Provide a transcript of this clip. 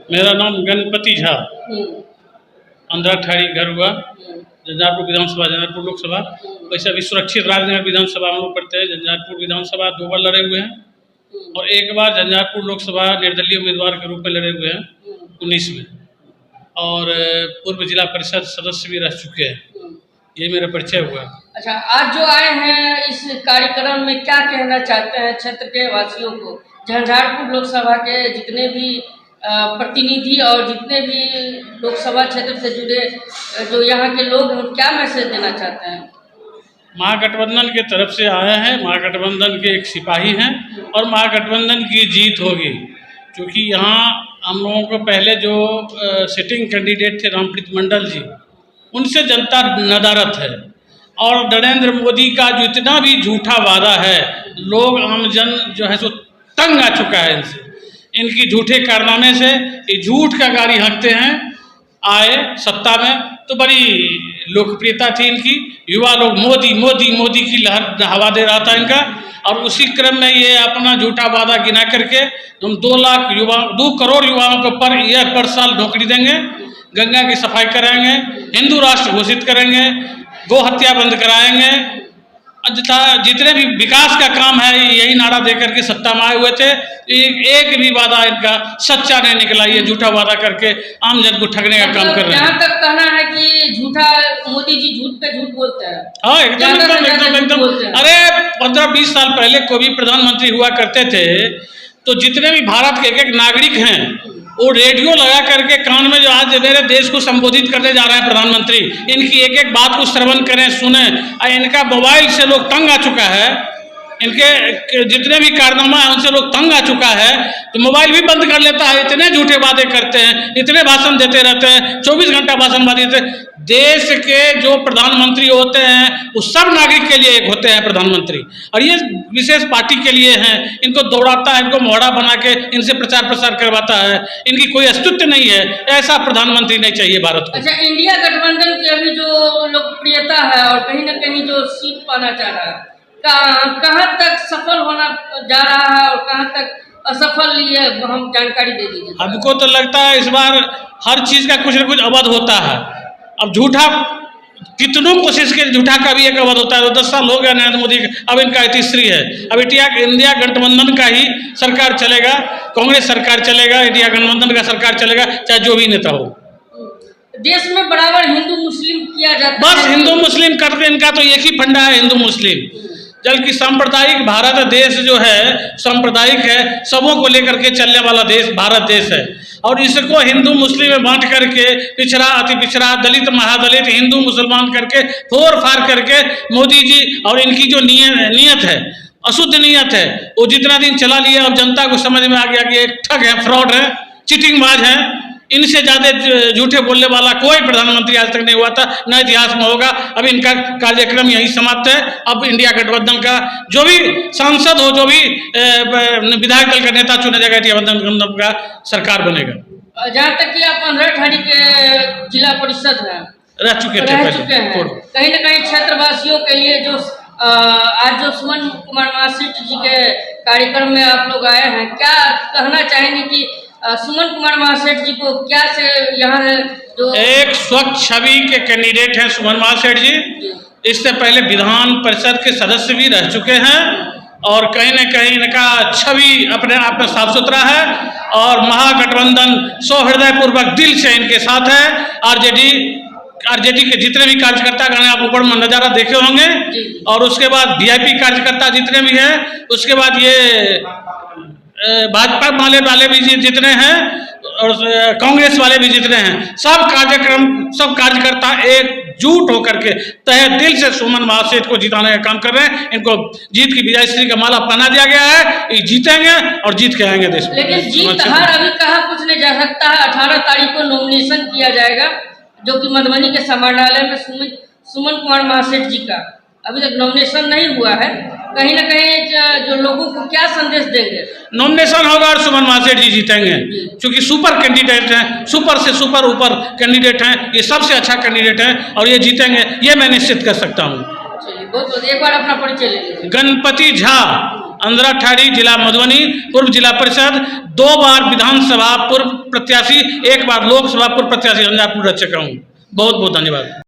मेरा नाम गणपति झा, अंधराठाड़ी घर हुआ, झंझारपुर विधानसभा, झंझारपुर लोकसभा। वैसे अभी सुरक्षित राजनगर विधानसभा हम लोग पढ़ते हैं। झंझारपुर विधानसभा 2 बार लड़े हुए हैं और एक बार झंझारपुर लोकसभा निर्दलीय उम्मीदवार के रूप में लड़े हुए हैं 19 में, और पूर्व जिला परिषद सदस्य भी रह चुके हैं। ये मेरा परिचय हुआ। अच्छा, आज जो आए हैं इस कार्यक्रम में क्या कहना चाहते हैं क्षेत्र के वासियों को? झंझारपुर लोकसभा के जितने भी प्रतिनिधि और जितने भी लोकसभा क्षेत्र से जुड़े जो यहाँ के लोग हैं, क्या मैसेज देना चाहते हैं? महागठबंधन के तरफ से आए हैं, महागठबंधन के एक सिपाही हैं और महागठबंधन की जीत होगी, क्योंकि यहाँ हम लोगों को पहले जो सिटिंग कैंडिडेट थे रामप्रीत मंडल जी, उनसे जनता नदारत है। और नरेंद्र मोदी का जो इतना भी झूठा वादा है, लोग आमजन जो है सो तंग आ चुका है इनसे, इनकी झूठे कारनामे से। ये झूठ का गाड़ी हाँकते हैं। आए सत्ता में तो बड़ी लोकप्रियता थी इनकी, युवा लोग मोदी मोदी मोदी की लहर हवा दे रहा था इनका, और उसी क्रम में ये अपना झूठा वादा गिना करके हम 2 करोड़ युवाओं को पर साल नौकरी देंगे, गंगा की सफाई कराएंगे, हिंदू राष्ट्र घोषित करेंगे, गो हत्या बंद कराएंगे, जितने भी विकास का काम है यही नारा देकर के सत्ता में आए हुए थे। एक भी वादा इनका सच्चा नहीं निकला। ये झूठा वादा करके आम जन को ठगने का काम कर रहे हैं। यहाँ तक कहना है कि झूठा मोदी जी झूठ पे झूठ बोलते हैं। हाँ, एकदम। अरे 15-20 साल पहले कोई भी प्रधानमंत्री हुआ करते थे तो जितने भी भारत के एक नागरिक हैं वो रेडियो लगा करके कान में, जो आज मेरे देश को संबोधित करने जा रहे हैं प्रधानमंत्री, इनकी एक एक बात को श्रवण करें, सुने। इनका मोबाइल से लोग तंग आ चुका है, इनके जितने भी कारनामा है उनसे लोग तंग आ चुका है, तो मोबाइल भी बंद कर लेता है। इतने झूठे वादे करते हैं, इतने भाषण देते रहते हैं, 24 घंटा भाषणबाजी देते। देश के जो प्रधानमंत्री होते हैं वो सब नागरिक के लिए एक होते हैं प्रधानमंत्री, और ये विशेष पार्टी के लिए हैं। इनको दौड़ाता है, इनको मोहरा बना के इनसे प्रचार प्रसार करवाता है। इनकी कोई अस्तित्व नहीं है, ऐसा प्रधानमंत्री नहीं चाहिए भारत को। अच्छा, इंडिया गठबंधन की अभी जो लोकप्रियता है और कहीं न कहीं जो सीट पाना चाह रहा है, कहाँ तक सफल होना जा रहा है और कहाँ तक असफल, ये हम जानकारी दे दीजिए। हमको तो लगता है इस बार हर चीज का कुछ न कुछ अवध होता है। अब झूठा कितनों कोशिश के झूठा का भी एक अवध होता है। 10 साल हो गया नरेंद्र मोदी, अब इनका 33री है। अब इंडिया गठबंधन का ही सरकार चलेगा, कांग्रेस सरकार चलेगा, इंडिया गठबंधन का सरकार चलेगा, चाहे जो भी नेता हो। देश में बराबर हिंदू मुस्लिम किया जाता है, बस हिंदू मुस्लिम करके इनका तो एक ही फंडा है, हिंदू मुस्लिम। जबकि सांप्रदायिक भारत देश जो है सांप्रदायिक है, सबों को लेकर के चलने वाला देश भारत देश है, और इसको हिंदू मुस्लिम में बांट करके पिछड़ा अति पिछड़ा, दलित महादलित, हिंदू मुसलमान करके फोड़ फाड़ करके मोदी जी और इनकी जो नीयत है, अशुद्ध नीयत है, वो जितना दिन चला लिया, अब जनता को समझ में आ गया कि एक ठग है, फ्रॉड है, चीटिंगबाज है। इनसे ज्यादा झूठे बोलने वाला कोई प्रधानमंत्री आज तक नहीं हुआ था, न इतिहास में होगा। अब इनका कार्यक्रम यही समाप्त है। अब इंडिया गठबंधन का जो भी सांसद हो, जो भी विधायक दल का नेता चुना जाएगा, इंडिया गठबंधन का सरकार बनेगा। जहाँ तक कि आप अंधराठाड़ी के जिला परिषद हैं, रह चुके हैं, कहीं न कहीं क्षेत्रवासियों के लिए जो आज जो सुमन कुमार महासेठ जी के कार्यक्रम में आप लोग आए हैं, क्या कहना चाहेंगे कि सुमन कुमार महासेठ जी को क्या से यहाँ जो एक स्वच्छ छवि के कैंडिडेट हैं सुमन महासेठ जी। इससे पहले विधान परिषद के सदस्य भी रह चुके हैं, और कहीं न कहीं इनका छवि अपने आप में साफ सुथरा है, और महागठबंधन सौहृदयपूर्वक दिल से इनके साथ है। आरजेडी के जितने भी कार्यकर्ता गण आप ऊपर में नजारा देखे होंगे, और उसके बाद वीआईपी कार्यकर्ता जितने भी हैं, उसके बाद ये भाजपा वाले भी जितने हैं और कांग्रेस वाले भी जितने हैं, सब कार्यकर्ता एकजुट होकर के तहे दिल से सुमन महासेठ को जिताने का काम कर रहे हैं। इनको जीत की विजयश्री का माला पहना दिया गया है, ये जीतेंगे और जीत के आएंगे देश में। लेकिन जीत हार अभी कहा कुछ नहीं जा सकता है। 18 तारीख को नॉमिनेशन किया जाएगा, जो कि मधुबनी के समाहरणालय में सुमन कुमार महासेठ जी का अभी तक नॉमिनेशन नहीं हुआ है। कहीं न कहीं जो लोगों को क्या संदेश देंगे? नॉमिनेशन होगा और सुमन महासेठ जी जीतेंगे, क्योंकि सुपर कैंडिडेट हैं, सुपर से सुपर ऊपर कैंडिडेट हैं, ये सबसे अच्छा कैंडिडेट है और ये जीतेंगे, ये मैं निश्चित कर सकता हूँ। बहुत एक बार अपना परिचय ले लीजिए। गणपति झा, अंदरा ठाड़ी, जिला मधुबनी, पूर्व जिला परिषद, 2 बार विधानसभा पूर्व प्रत्याशी, 1 बार लोकसभा पूर्व प्रत्याशी झंझारपुर रह चुका हूँ। बहुत बहुत धन्यवाद।